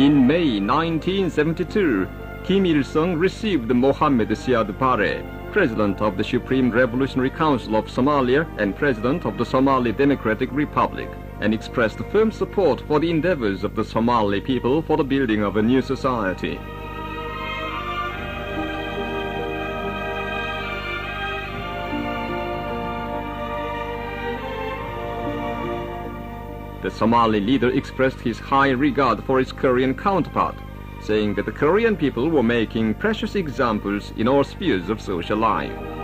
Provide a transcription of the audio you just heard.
In May 1972, Kim Il-sung received Mohammed Siad Barre, President of the Supreme Revolutionary Council of Somalia and President of the Somali Democratic Republic, and expressed firm support for the endeavors of the Somali people for the building of a new society. The Somali leader expressed his high regard for his Korean counterpart, saying that the Korean people were making precious examples in all spheres of social life.